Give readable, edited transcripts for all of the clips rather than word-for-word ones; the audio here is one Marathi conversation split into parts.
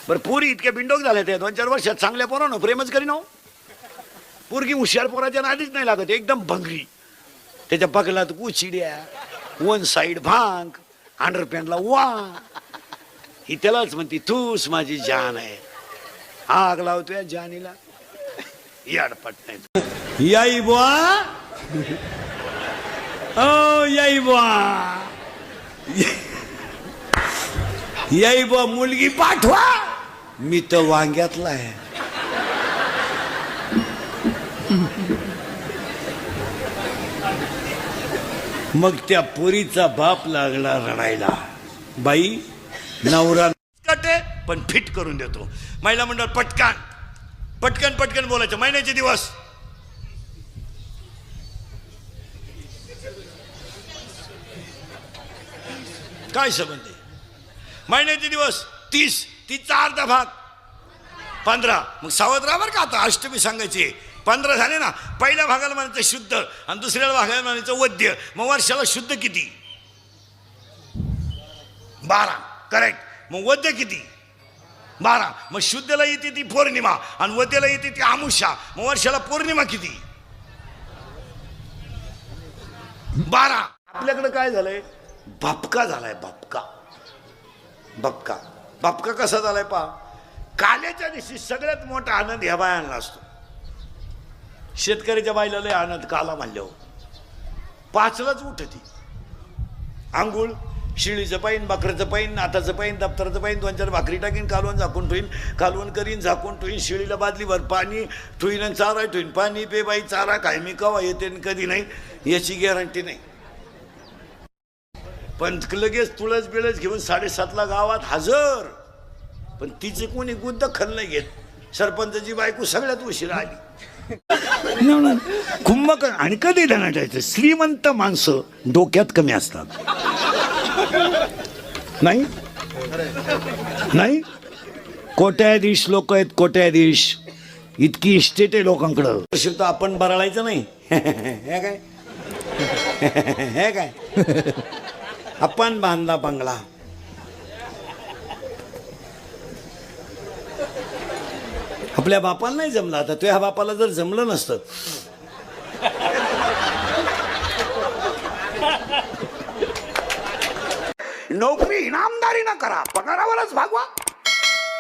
बरं पोरी इतक्या बिंडोक झाल्या त्या 2-4 वर्षात चांगल्या पोरानं प्रेमच करीन हो. पोरगी हुशार पोराच्या नादीच नाही लागत, एकदम भंगरी. त्याच्या पगलात कुचिड्या, वन साइड भांग, अंडरपॅन्टला वा. ही त्यालाच म्हणती तूच माझी जान आहे. आग लावतोय जानीला. याडपट नाही. याई बुवा, ओ याई बुवा, याई बुवा मुलगी पाठवा. मी तर वांग्यातला आहे. मग त्या पोरीचा बाप लागला रडायला. बाई नवरा कटे पण फिट करून देतो. महिला मंडळ पटकन पटकन पटकन बोलायचं. महिन्याचे दिवस काय संबंध आहे? महिन्याचे दिवस 30, 30चा अर्धा भाग 15. मग सावध राहा बरं का. आता अष्टमी सांगायची. 15 झाले ना. पहिल्या भागाला म्हणायचं शुद्ध आणि दुसऱ्या भागाला म्हणायचं वद्य. मग वर्षाला शुद्ध किती? 12. करेक्ट. मग वद्य किती? 12. मग शुद्धला येते ती पौर्णिमा आणि वद्याला येते ती अमावस्या. मग वर्षाला पौर्णिमा किती? 12. आपल्याकडे काय झालंय? बापका झालाय. बापका बापका बापका कसा झालाय पहा. काल्याच्या दिवशी सगळ्यात मोठा आनंद ह्या बायांना असतो. शेतकऱ्याच्या बाईला लय आनंद काला म्हणल्यावर. 5लाच उठती. आंघोळ, शिळीचं पाईन, बकऱ्याचं पाईन, नाताचं पाईन, दप्तराचं पाईन, 2-4 भाकरी टाकीन, कालवण झाकून ठेवीन, कालवण करीन, झाकून ठेवीन, शिळीला बादलीभर पाणी ठेवीन आणि चारा ठेवीन. पाणी पे बाई, चारा काय मी कवा येते कधी नाही याची गॅरंटी नाही. पण लगेच तुळस बिळस घेऊन 7:30ला गावात हजर. पण तिचे कोणी दखल नाही घेत. सरपंचाची बायको सगळ्यात उशिरा आली. कुंभक आणि कधी धनाटायचं. श्रीमंत माणसं डोक्यात कमी असतात. नाही नाही कोट्याधीश लोक आहेत. कोट्याधीश इतकी इस्टेट आहे लोकांकडं. तर आपण बराळायचं नाही. हे काय हे काय आपण बांधला बंगला. आपल्या बापाला नाही जमलं. आता तुझ्या बापाला जर जमलं नसतं नोकरी इनामदारी ना करा, पगारावरच भागवा.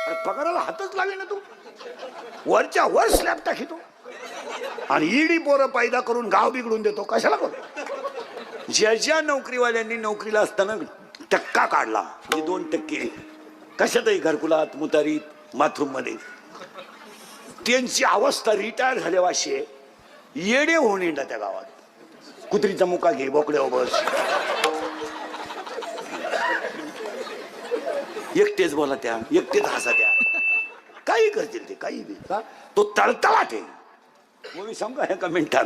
अरे पगाराला हातच लावे ना तू. वरच्या वर स्लॅब टाकीतो आणि ईडी पोरं पैदा करून गाव बिघडून देतो. कशाला करू? ज्या नोकरीवाल्यांनी नोकरीला असताना टक्का काढला म्हणजे 2% कशातही घरकुलात, मुतारीत, बाथरूम मध्ये, त्यांची अवस्था रिटायर झाल्यावाशी येडे होऊन येणार त्या गावात. कुत्रीचा मुका घे, बोकड्या बस, एकटेच बोला त्या, एकटेच हसा त्या, काही करतील ते काही बी. का तो तळतळाट आहे. मग मी सांगू का मिनिटात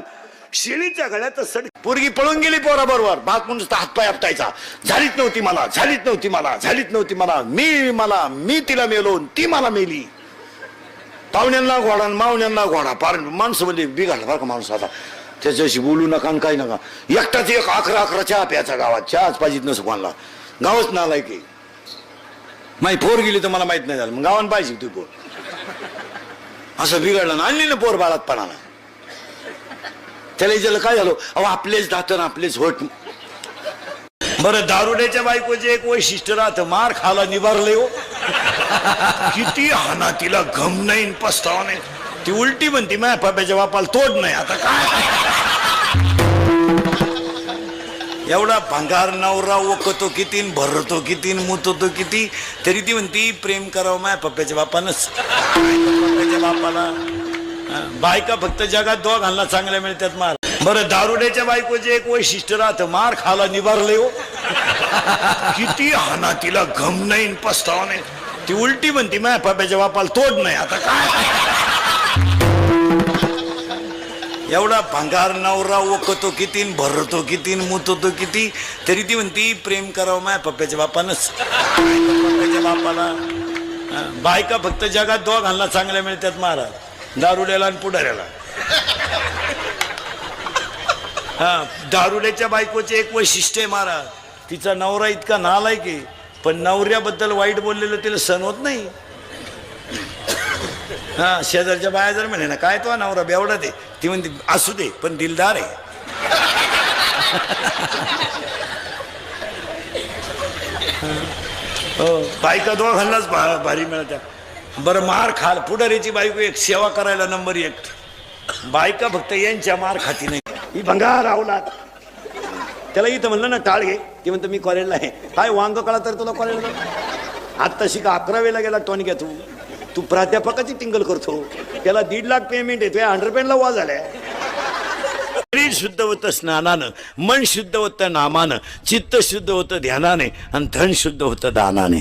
शिळीच्या गळ्यात सड. पोरगी पळून गेली पोराबरोबर. भात म्हणून हातपाय आपटायचा. झालीच नव्हती मला, झालीच नव्हती मला, झालीच नव्हती मला, मी तिला मेलो, ती मला मेली. पाहुण्यांना घोडा, मावण्यांना घोडा. पार माणसं म्हणजे बिघडला बरं का माणूस. आता त्याच्याशी बोलू नका आणि काही नका. एकटाच 11 चहा प्यायचा गावात. चहाच पाहिजेत नसं कोणाला. गावच नालाय की माही पोर गेली तर मला माहित नाही झालं. मग गावान पाहिजे तू पोर. असं बिघडलं ना. आणली ना पोर बाळात पणाला. त्याला इथलं काय झालं? अहो आपलेच दातन आपलेच होट. बरं दारुड्याच्या बायकोचे एक वैशिष्ट्य राहतं. मार खाला निभारले हो. किती हाना तिला गम नाही, पस्तावा नाही. ती उलटी म्हणती माझ्या पाप्याच्या बापाला तोड नाही. आता काय एवढा भंगार नवरा ओकतो किती, भरतो किती, मुततो किती, तरी ती म्हणती प्रेम करावं माझ्या पप्प्याच्या बापानच. पप्प्याच्या बापाला बायका फक्त जगात दोघांना चांगल्या मिळतात मार. बरं दारुड्याच्या बायकोचे एक वैशिष्ट्य राहतं. मार खाला निभारले हो. किती हाना तिला गम नाही, पस्तावा नाही. ती उलटी म्हणती माझ्या पप्प्याच्या बापाला तोड नाही. आता काय एवढा भंगार नवरा ओकतो किती, भरतो किती, मुततो किती, तरी ती म्हणती प्रेम करावं माझ्या पप्प्याच्या बापानच. पप्प्याच्या बापाला बायका फक्त जगात दोघांना चांगल्या मिळतात महाराज. दारुड्याला आणि पुढाऱ्याला. हा दारुड्याच्या बायकोचे एक वैशिष्ट्य आहे महाराज. तिचा नवरा इतका नालायक आहे, पण नवऱ्याबद्दल वाईट बोललेलं तिला सहन होत नाही. हा शेजारच्या बाया जर म्हणे ना काय तो नवरा बेवडा दे, ती म्हणते असू दे पण दिलदार आहे. हो बायका दोघांनाच भारी मिळत्या. बरं मार खाल पुढारीची बायको एक, सेवा करायला नंबर 1. बायका फक्त यांच्या मार खाती नाही. ही भंगार रावला त्याला इथं म्हणलं ना टाळ घे, ते म्हणतं मी कॉलेजला आहे. काय वांग कळा तर तुला कॉलेजला आत्ता शिका 11वीला गेला टॉनिक तू तू प्राध्यापकाची टिंगल करतो. त्याला 1.5 लाख पेमेंट येतोय, 100 वा झालाय. शरीर शुद्ध होतं स्नानानं, मन शुद्ध होतं नामानं, चित्त शुद्ध होतं ध्यानाने, आणि धन शुद्ध होतं दानाने.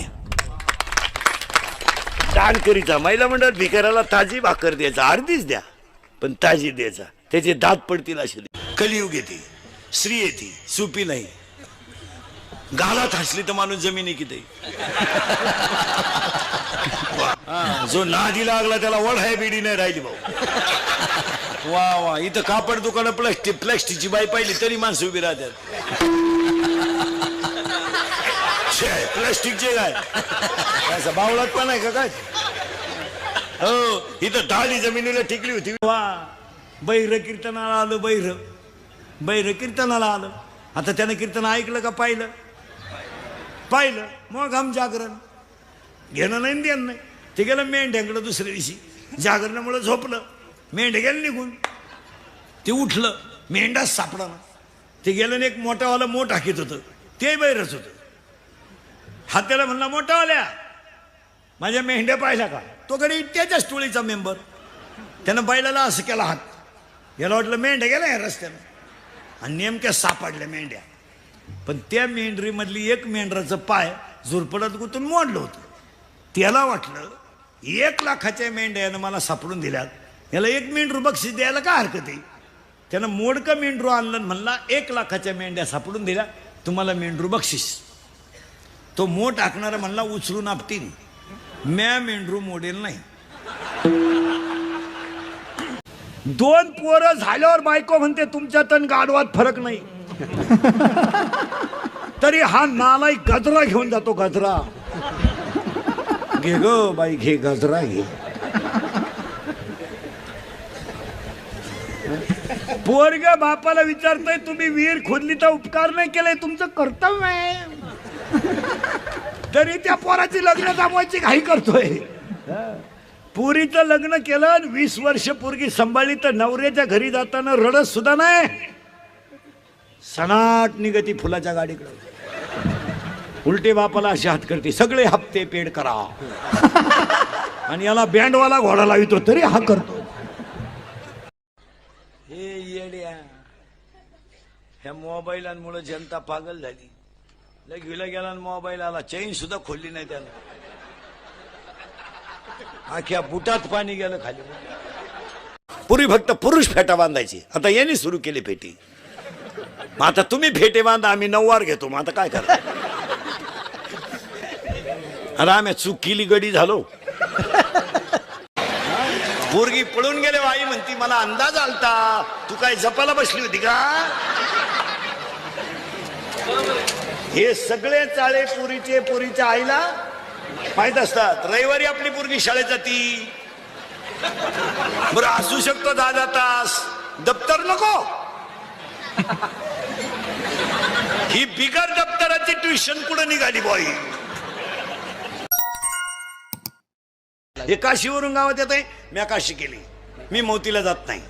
दान करीता महिला मंडळ भिकाऱ्याला ताजी भाकर द्यायचा, अर्धीच द्या पण ताजी द्यायचा, त्याचे दात पडतील अशी. कलियुग येते, स्त्री येते, सुपी नाही. गालात हसली तर माणूस जमिनी किती. जो नादी लागला त्याला वड आहे बिडी नाही राहिली भाऊ. वा वा इथं कापड दुकान प्लॅस्टिकची बाई पाहिली तरी माणसं उभी राहतात. प्लॅस्टिकचे काय असं बावळात पण आहे का काय. हो इथं डाली जमिनीला टिकली होती. वा बैर कीर्तनाला आलं, बैर कीर्तनाला आलं. आता त्यानं कीर्तन ऐकलं का पाहिलं, मग आम जागरण घेणं नाही देणं नाही. ते गेलं मेंढ्याकडं दुसऱ्या दिवशी, जागरणामुळे झोपलं, मेंढ्या गेलं निघून. ते उठलं, मेंढाच सापडा ना. ते गेलं एक मोठावाला मोठ हाकीत होतं, ते बैरच होतं. हात्याला म्हणला मोठावाल्या माझ्या मेंढ्या पाहिल्या का. तो कडे त्याच्याच टोळीचा मेंबर. त्यानं बैलाला असं केला हात. याला वाटलं मेंढ्या गेल्या या रस्त्यानं, आणि नेमक्या सापडल्या मेंढ्या. पण त्या मेंढरीमधली एक मेंढराचं पाय झुरपडात गुतून मोडलं होतं. त्याला वाटलं 1 लाखाच्या मेंढ्या यानं मला सापडून दिल्यात, याला 1 मेंढरू बक्षीस द्यायला काय हरकत आहे. त्यानं मोडकं मेंढरू आणलं, म्हणला 1 लाखाच्या मेंढ्या सापडून दिल्या, तुम्हाला मेंढरू बक्षीस. तो मोठ आखणारा म्हणला उचलून आपटीन, म्या मेंढरू मोडेल नाही. 2 पोरं झाल्यावर बायको म्हणते तुमच्यात आणि गाढवात फरक नाही. तरी हा नालाई गजरा घेऊन जातो. गजरा घे ग बाई, घे गजरा घे. पोरग बापाला विचारतोय तुम्ही विहीर खोदली तर उपकार नाही केले, तुमचं कर्तव्य आहे. तरी त्या पोराची लग्न जमवायची घाई करतोय. पुरीचं लग्न केलं, 20 वर्ष पोरगी सांभाळली तर नवऱ्याच्या घरी जाताना रडत सुद्धा नाही. सनाट निगती फुलाच्या गाडीकडे. उलटे बापाला अशी हात करते, सगळे हप्ते पेड करा. आणि याला बँडवाला घोडा लावितो तरी हा करतो. हे येड्या ह्या मोबाईलांमुळे जनता पागल झाली. लगेला गेला मोबाईल आला, चैन सुद्धा खोलली नाही त्याला. आख्या बुटात पाणी गेलं खाली. पूर्वी फक्त पुरुष फेटा बांधायची, आता यांनी सुरू केली फेटी. मग आता तुम्ही फेटे बांधा, आम्ही 9 वार घेतो. मग आता काय करा. अरे आम्ही चूक केली गडी झालो. पोरगी पळून गेले, आई म्हणती मला अंदाज आलता, तू काय जपाला बसली होती का. हे सगळे चाळे पोरीच्या आईला माहित असतात. रविवारी आपली पोरगी शाळेत जाती. बरं असू शकतो 10 तास, दप्तर नको. ही बिगर दप्तराची ट्युशन कुठे निघाली बॉई. हे काशीवरून गावात येत आहे. मी काशी केली, मी मौतीला जात नाही,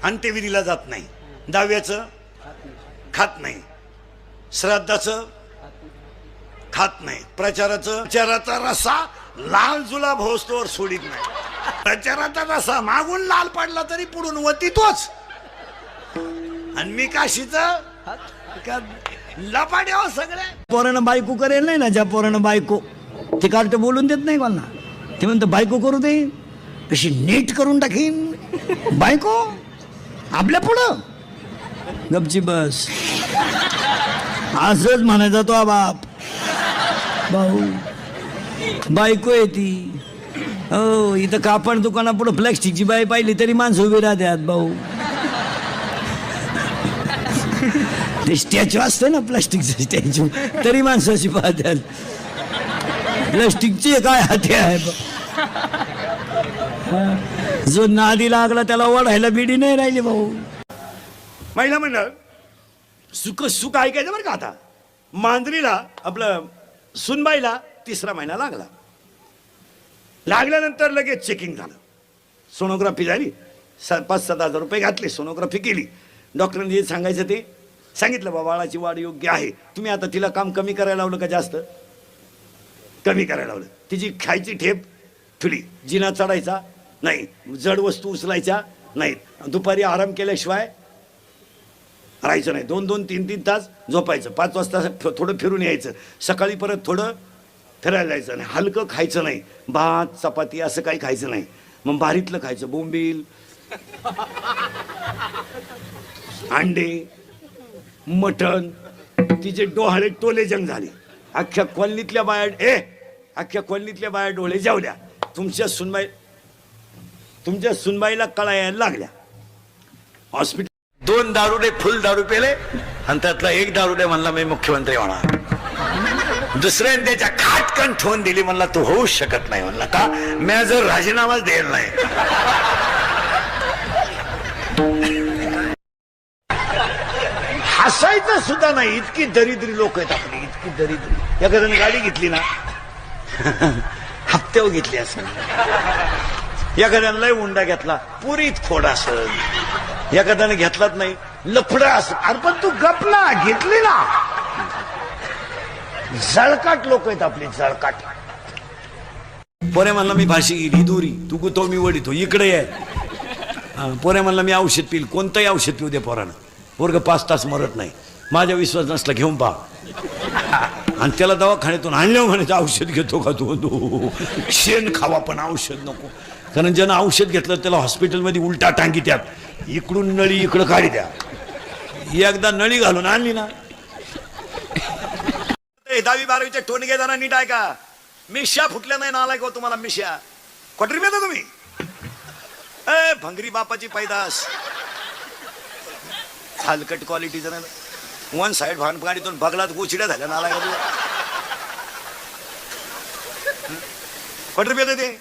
अंत्यविधीला जात नाही, दहाव्याचं खात नाही, श्राद्धाचं खात नाही, प्रचाराचा रस्सा लाल जुलाब होस्तोवर सोडित नाही. प्रचाराचा रस्सा मागून लाल पडला तरी पुढून वती तोच. आणि मी काशीचं लपाड्या सगळे. पोरानं बायको करेल नाही ना, ज्या पोरानं बायको ते कार्ट बोलून देत नाही कोणा. ते म्हणतं बायको करू दे, कशी नीट करून टाकीन बायको आपल्या पुढं. गपची बस, असंच म्हणायचा तो बाप. भाऊ बायको येते. हो इथं कापड दुकाना पुढं प्लॅस्टिकची बाई पाहिली तरी माणसं उभी राहतात भाऊ. ते स्टॅच्यू असतं ना प्लास्टिकचं स्टॅच्यू, तरी माणसं अशी पाहतात. प्लास्टिकची काय हाती आहे जो नादी लागला त्याला ओढायला बिडी नाही राहिली भाऊ. महिला मंडळ सुख सुख ऐकायचं बरं का. आता मांजरीला आपलं सुनबाईला 3रा महिना लागला. लागल्यानंतर लगेच चेकिंग झालं, सोनोग्राफी झाली, 5-7 हजार रुपये घातले, सोनोग्राफी केली. डॉक्टरांनी जे सांगायचं ते सांगितलं, बाबा बाळाची वाढ योग्य आहे. तुम्ही आता तिला काम कमी करायला लावलं का जास्त? कमी करायला लावलं. तिची खायची ठेप ठुली, जिना चढायचा नाही, जड वस्तू उचलायच्या नाहीत, दुपारी आराम केल्याशिवाय राहायचं नाही, 2-2, 3-3 तास झोपायचं, 5 वाजता थोडं फिरून यायचं, सकाळी परत थोडं फिरायला जायचं नाही, हलकं खायचं नाही, भात चपाती असं काही खायचं नाही, मग बारीतलं खायचं, बोंबील, अंडे, मटण. तिचे डोहाळे टोले जंग झाले. अख्ख्या कॉलनीतल्या बाया डोळे जेवल्या. तुमच्या सुनबाईला कळा यायला लागल्या. हॉस्पिटल 2 दारुडे फुल दारू पेले आणि त्यातला 1 दारुडे म्हणला मी मुख्यमंत्री होणार. दुसऱ्याने त्याच्या खाटकन ठेवून दिली, म्हणला तू होऊ शकत नाही. म्हणला का? मी जर राजीनामाच देईल नाही. हसायचं सुद्धा नाही, इतकी दरिद्री लोक आहेत आपली, इतकी दरिद्री. एखाद्याने गाडी घेतली ना हप्त्यावर घेतली असेल, एखाद्यानं लय उंडा घेतला, पुरीत खोड असेल, एखाद्याने घेतलाच नाही, लफडा असेल. अरे पण तू गपला घेतली ना. जळकाट लोक आहेत आपली, जळकाट. पोरे म्हणला मी भाषी गेली दुरी, तू गुतो मी वडितो, इकडे ये. पोरे म्हणला मी औषध पिल, कोणतंही औषध पिऊ दे पोरानं, पोरग 5 तास मरत नाही. माझा विश्वास नसला घेऊन पहा. आणि त्याला दवाखान्यातून आणलं म्हणायचं औषध घेतो का तू? शेण खावा पण औषध नको. कारण ज्यानं औषध घेतलं त्याला हॉस्पिटलमध्ये उलटा टांगी त्यात, इकडून नळी इकडं काढी द्या. एकदा नळी घालून आणली ना. 10वी-12वीचे टोनगे जाणार नीट आहे का? मिश्या फुटल्या नाही नालाय का तुम्हाला? मिश्या क्वार्टर मिळता तुम्ही? भंगरी बापाची पैदास, हलकट क्वालिटीचं नाही. 1 साइड भानगाडीतून बगलात गोचिड्या झाल्या नालाय का तू? क्वार्टर मिळतं ते.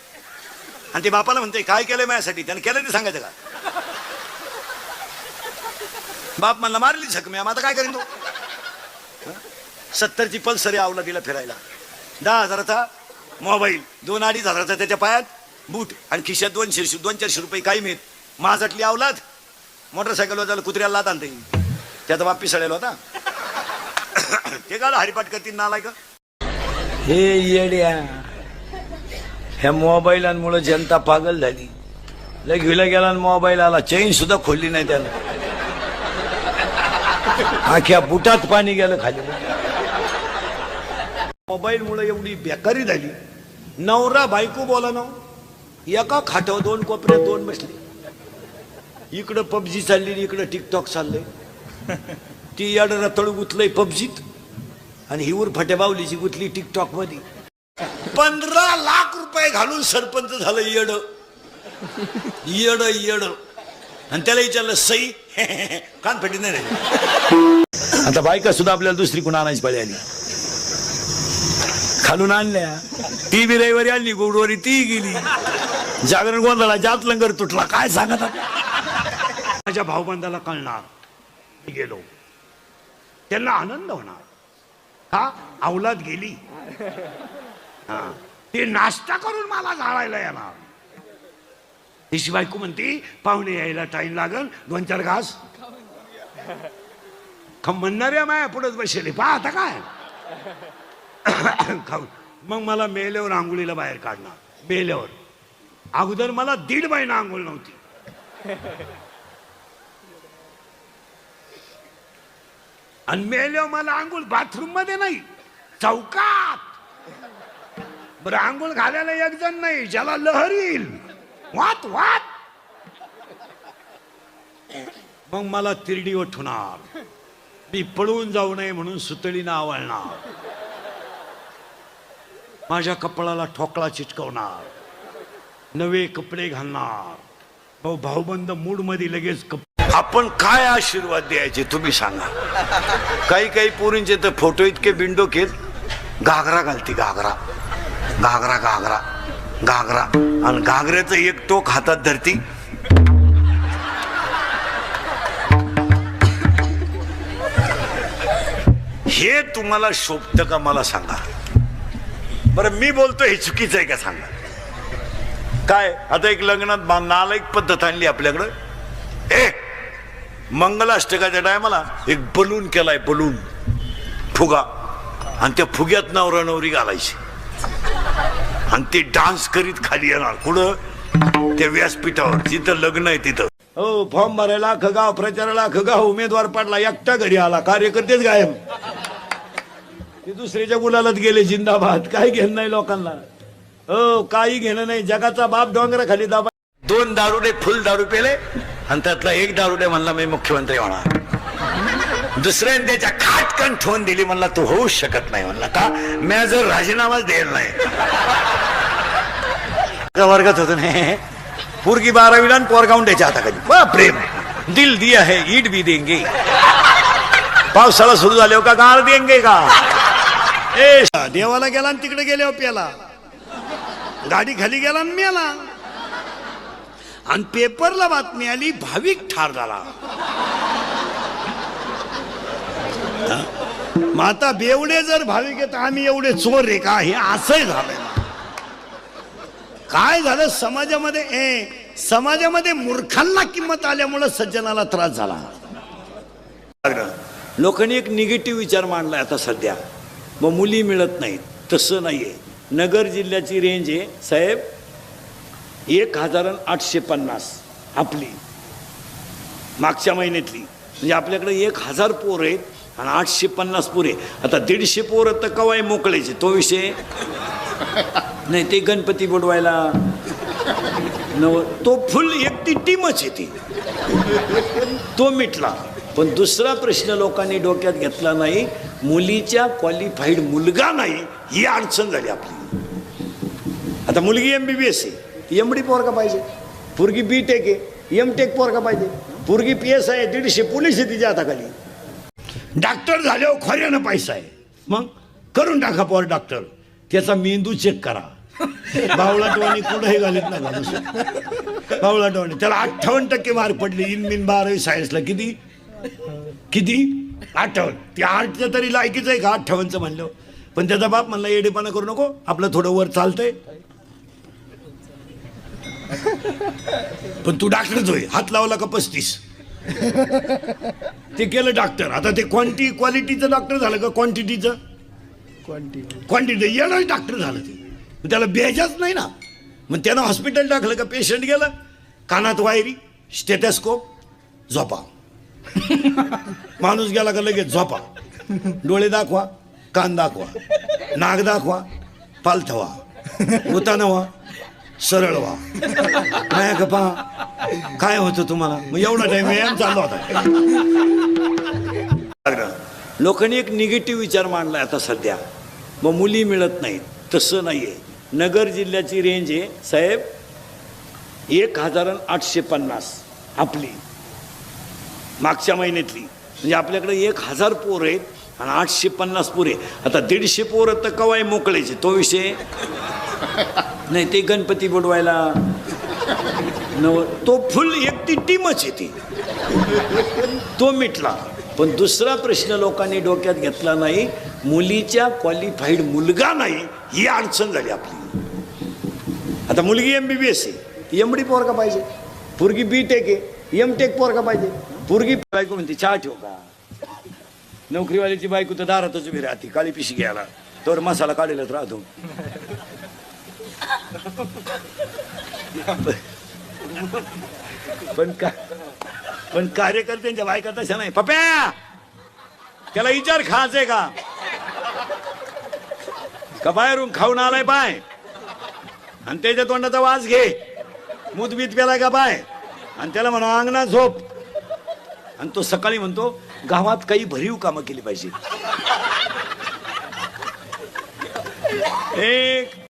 आणि ते बापाला म्हणते काय केलंय माझ्यासाठी, त्याने केलं ते सांगायचं का? बाप म्हणला मारली झक मी, आता काय करीन तो? 70ची पल्सर आवला तिला फिरायला, 10 हजाराचा मोबाईल, 2-2.5 हजाराचा त्याच्या पायात बूट, आणि खिशात 200-400 रुपये काही मिळत. माझातली आवलाद मोटरसायकलवर त्याला कुत्र्याला लात आणते, त्याचा बाप पिसळेला होता. ते का हरिपाठ करतील नालाय का? हे येड्या, ह्या मोबाईलांमुळे जनता पागल झाली. घेऊला गेला मोबाईल आला, चेन सुद्धा खोलली नाही त्यानं, आख्या बुटात पाणी गेलं खाली. मोबाईल मुळे एवढी बेकारी झाली. नवरा बायको बोला ना, एका खाटावर 2 कोपऱ्यात 2 बसले. इकडं पबजी चालली, इकडं टिकटॉक चाललंय. ती याड रतळ गुतलंय पबजीत, आणि ही उर फटे बावलीची गुतली टिकटॉक मध्ये. 15 लाख रुपये घालून सरपंच झालं येड येड येड. आणि त्याला विचारलं सई, कान फटी नाही राहिली. आता बायका सुद्धा आपल्याला दुसरी कोण आणायची पाळी आली, खालून आणल्या. ती बी रविवारी आली, गुरुवारी ती गेली. जागरण गोंधळा, जात लंगर तुटला, काय सांगत. माझ्या भाऊबंदाला कळणार मी गेलो, त्यांना आनंद होणार. हा अवलाद गेली, ते नाश्ता करून मला जाळायला येणार. तिची बायको म्हणते पाहुणे यायला टाइम लागल, 2-4 घास म्हणणाऱ्या माया पुढेच बसले. पहा आता काय खाऊन. मग मला मेल्यावर आंघोळीला बाहेर काढणार. मेल्यावर अगोदर मला 1.5 महिना आंघोळ नव्हती. आणि मेल्यावर मला आंघोळ बाथरूम मध्ये नाही, चौकात. बरं आंघोळ घालायला 1 जण नाही, ज्याला लहर येईल वात वात. मग मला तिरडी उठवणार, मी पळून जाऊ नये म्हणून सुतळीनं आवळणार, माझ्या कपडाला ठोकळा चिटकवणार, नवे कपडे घालणार. भाऊबंद मूड मध्ये लगेच. आपण काय आशीर्वाद द्यायचे तुम्ही सांगा. काही पोरींचे तर फोटो इतके बिंडो केत, घागरा घालती घागरा. घागरा घागरा घागरा आणि घागऱ्याचं एक टोक हातात धरती. हे तुम्हाला शोभतं का मला सांगा बरं. मी बोलतो हे चुकीचं आहे का सांगा. काय आता एक लग्नात नालायक पद्धत आणली आपल्याकडं. मंगलाष्टकाच्या टायमाला एक बलून केलाय, बलून फुगा, आणि त्या फुग्यात नवरा नवरी घालायची आणि ते डान्स करीत खाली येणार कुठं, त्या व्यासपीठावर जिथं लग्न आहे तिथं. हो, फॉर्म भरायला खगाव, प्रचाराला खगाव, उमेदवार पडला, एकटा घरी आला, कार्यकर्तेच गायब. ते दुसऱ्याच्या गुलालात गेले, जिंदाबाद. काय घेणं नाही लोकांना. हो, काही घेणं नाही. जगाचा बाप डोंगरा खाली दाबा. 2 दारुडे फुल दारू पेले आणि त्यातला एक दारुडे म्हणला मी मुख्यमंत्री होणार. दुसऱ्याने त्याच्या खाटकन ठेवून दिली, म्हणला तू होऊ शकत नाही. म्हणला का, मी जर राजीनामाच द्यायला नाही. वर्गात होतो नाही, पोरगी 12वीला आणि पोरगाऊन त्याच्या हाताखाली. प्रेम दिल दिया है ईट भी देंगे. पावसाळा सुरू झाल्यावर का गाळ देंगे का. देवाला गेला आणि तिकडे गेल्यावर प्याला, गाडी खाली गेला आणि मेला. आणि पेपरला बातमी आली, भाविक ठार झाला. माता बेवडे जर भाविक आहेत, आम्ही एवढे चोर रे का, हे असंही झालंय. काय झालं समाजामध्ये मूर्खांना किंमत आल्यामुळे सज्जनाला त्रास झाला. लोकांनी एक निगेटिव्ह विचार मांडलाय आता सध्या, मग मुली मिळत नाहीत. तसं नाहीये. नगर जिल्ह्याची रेंज आहे साहेब 1850 आपली मागच्या महिन्यातली. म्हणजे आपल्याकडे 1000 पोर आहेत आणि 850 पोरे. आता 150 पोरं तर कवाय मोकळायचे, तो विषय नाही. ते गणपती बुडवायला तो फुल एकटी टीमच येते, तो मिटला. पण दुसरा प्रश्न लोकांनी डोक्यात घेतला नाही, मुलीच्या क्वालिफाईड मुलगा नाही, ही अडचण झाली आपली. आता मुलगी MBBS आहे, MD पोरगा पाहिजे. पोरगी BTech आहे, MTech पोरगा पाहिजे. पोरगी PSI आहे, 150 पोलीस आहे तिच्या हाताखाली. डॉक्टर झाल्यावर खोऱ्यानं पैसा आहे, मग करून टाका पोर डॉक्टर. त्याचा मेंदू चेक करा. बावळाटवाणी कुठंही घालीत ना घालू. बावळाटवाणी त्याला 58% मार्क पडले. इन 12वी सायन्सला. किती 58. ते 8च्या तरी लायकीच आहे का 58चं म्हणलं. पण त्याचा बाप म्हणला येडेपणा करू नको, आपलं थोडं वर चालतंय. पण तू डॉक्टरच होय, हात लावला का 35. ते केलं डॉक्टर. आता ते क्वालिटीचं डॉक्टर झालं का क्वांटिटीचं. क्वांटिटी येणार डॉक्टर झालं. ते त्याला बेजाच नाही ना. मग त्यानं हॉस्पिटल टाकलं का पेशंट गेला, कानात वायरी, स्टेथोस्कोप, झोपा. माणूस गेला का लगेच झोपा. डोळे दाखवा, कान दाखवा, नाक दाखवा, पालथ व्हा, उताना व्हा, सरळ व्हा. नाही का पहा काय होतं तुम्हाला. मग एवढा टाइम व्यायाम चालू होता. लोकांनी एक निगेटिव्ह विचार मांडलाय आता सध्या, मग मुली मिळत नाहीत. तसं नाहीये. नगर जिल्ह्याची रेंज आहे साहेब 1850 आपली मागच्या महिन्यातली. म्हणजे आपल्याकडे 1000 पोर आहेत आणि 850 पोरे. आता 150 पोरं तर कवाय मोकळायचे, तो विषय नाही. ते गणपती बुडवायला तो फुल एकटी टीमच येते, तो मिटला. पण दुसरा प्रश्न लोकांनी डोक्यात घेतला नाही, मुलीच्या क्वालिफाईड मुलगा नाही, ही अडचण झाली आपली. आता मुलगी MBBS आहे, MD पोरगा पाहिजे. पोरगी BTech आहे, MTech पोरगा पाहिजे. पोरगी बायको म्हणते चहा ठेव का. नोकरीवाल्याची बायको तर दारातच उभी राहते, काळी पिशी घ्यायला, तर मसाला काढलेलाच राहतो. पण कार्यकर्त्यांच्या बायका तशा नाही. पप्या त्याला विचार खायचंय का बाहेरून खाऊन आलाय पाय, आणि त्याच्या तोंडाचा वास घे. मूतबीत प्यालाय का पाय, आणि त्याला म्हणा अंगणात झोप. आणि तो सकाळी म्हणतो गावात काही भरीव कामं केली पाहिजे. एक